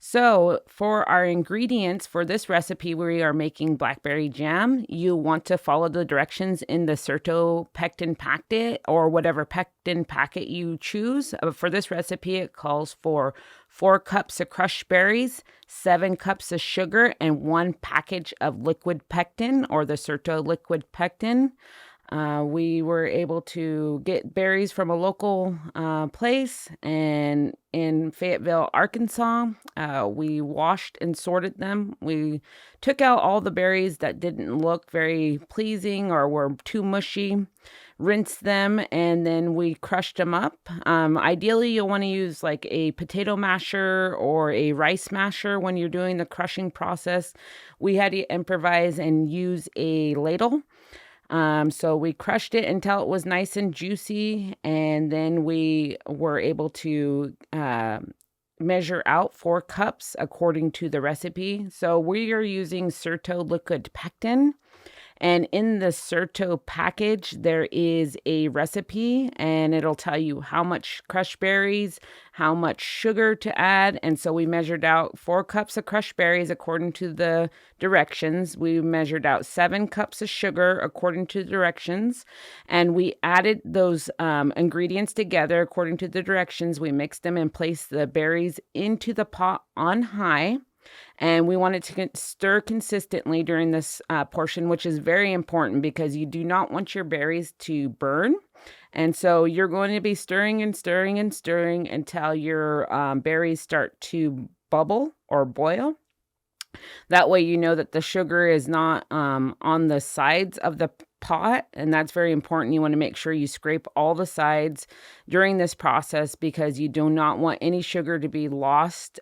So for our ingredients for this recipe, we are making blackberry jam. You want to follow the directions in the Certo pectin packet or whatever pectin packet you choose. For this recipe, it calls for 4 cups of crushed berries, 7 cups of sugar, and 1 package of liquid pectin or the Certo liquid pectin. We were able to get berries from a local place and in Fayetteville, Arkansas. We washed and sorted them. We took out all the berries that didn't look very pleasing or were too mushy, rinsed them, and then we crushed them up. Ideally, you'll want to use like a potato masher or a rice masher when you're doing the crushing process. We had to improvise and use a ladle. So we crushed it until it was nice and juicy, and then we were able to measure out 4 cups according to the recipe. So we are using Certo liquid pectin. And in the Certo package, there is a recipe and it'll tell you how much crushed berries, how much sugar to add. And so we measured out 4 cups of crushed berries according to the directions. We measured out 7 cups of sugar according to the directions. And we added those ingredients together according to the directions. We mixed them and placed the berries into the pot on high. And we want it to stir consistently during this portion, which is very important because you do not want your berries to burn. And so you're going to be stirring and stirring and stirring until your berries start to bubble or boil. That way you know that the sugar is not on the sides of the pot, and that's very important. You want to make sure you scrape all the sides during this process because you do not want any sugar to be lost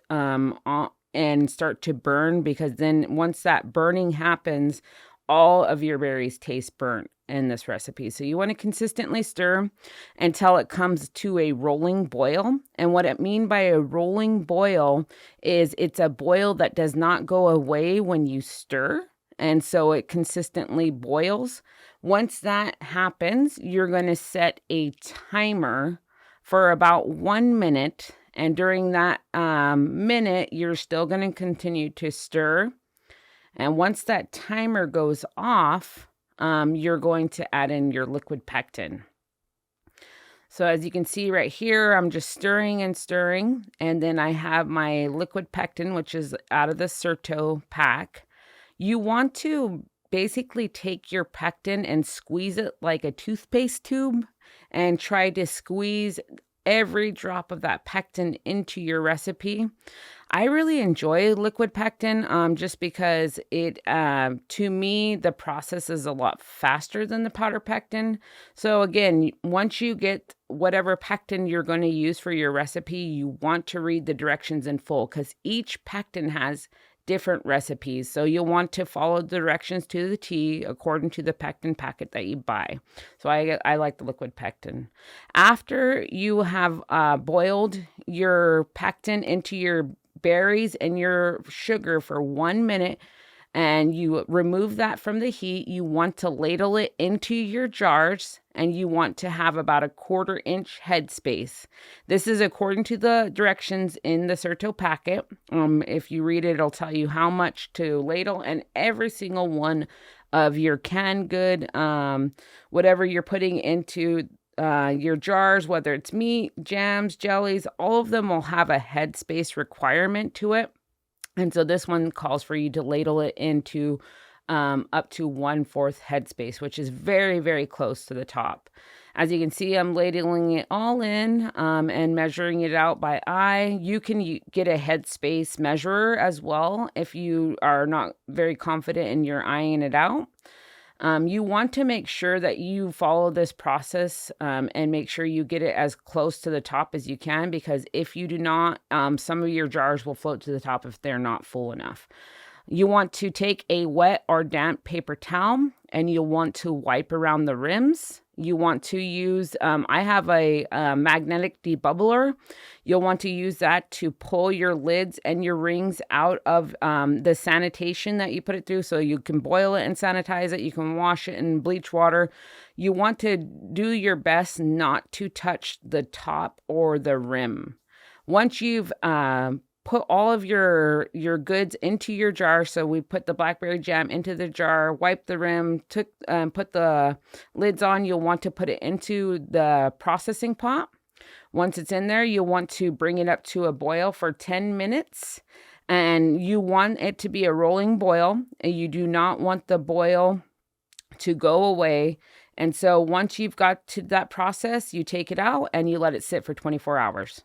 and start to burn, because then once that burning happens, all of your berries taste burnt in this recipe. So you want to consistently stir until it comes to a rolling boil. And what it means by a rolling boil is it's a boil that does not go away when you stir. And so it consistently boils. Once that happens, you're going to set a timer for about 1 minute. And during that minute, you're still going to continue to stir. And once that timer goes off, you're going to add in your liquid pectin. So as you can see right here, I'm just stirring and stirring. And then I have my liquid pectin, which is out of the Certo pack. You want to basically take your pectin and squeeze it like a toothpaste tube and try to squeeze every drop of that pectin into your recipe. I really enjoy liquid pectin just because it, to me, the process is a lot faster than the powder pectin. So again, once you get whatever pectin you're going to use for your recipe, you want to read the directions in full because each pectin has different recipes. So you'll want to follow the directions to the T according to the pectin packet that you buy. So I like the liquid pectin. After you have boiled your pectin into your berries and your sugar for 1 minute, and you remove that from the heat, you want to ladle it into your jars, and you want to have about a 1/4 inch headspace. This is according to the directions in the Certo packet. If you read it, it'll tell you how much to ladle, and every single one of your canned good, whatever you're putting into your jars, whether it's meat, jams, jellies, all of them will have a headspace requirement to it. And so this one calls for you to ladle it into up to 1/4 headspace, which is very, very close to the top. As you can see, I'm ladling it all in and measuring it out by eye. You can get a headspace measurer as well if you are not very confident in your eyeing it out. You want to make sure that you follow this process and make sure you get it as close to the top as you can, because if you do not, some of your jars will float to the top if they're not full enough. You want to take a wet or damp paper towel and you'll want to wipe around the rims. You want to use, I have a magnetic debubbler. You'll want to use that to pull your lids and your rings out of the sanitation that you put it through. So you can boil it and sanitize it. You can wash it in bleach water. You want to do your best not to touch the top or the rim. Once you've put all of your goods into your jar. So we put the blackberry jam into the jar, wipe the rim, put the lids on. You'll want to put it into the processing pot. Once it's in there, you'll want to bring it up to a boil for 10 minutes. And you want it to be a rolling boil. You do not want the boil to go away. And so once you've got to that process, you take it out and you let it sit for 24 hours.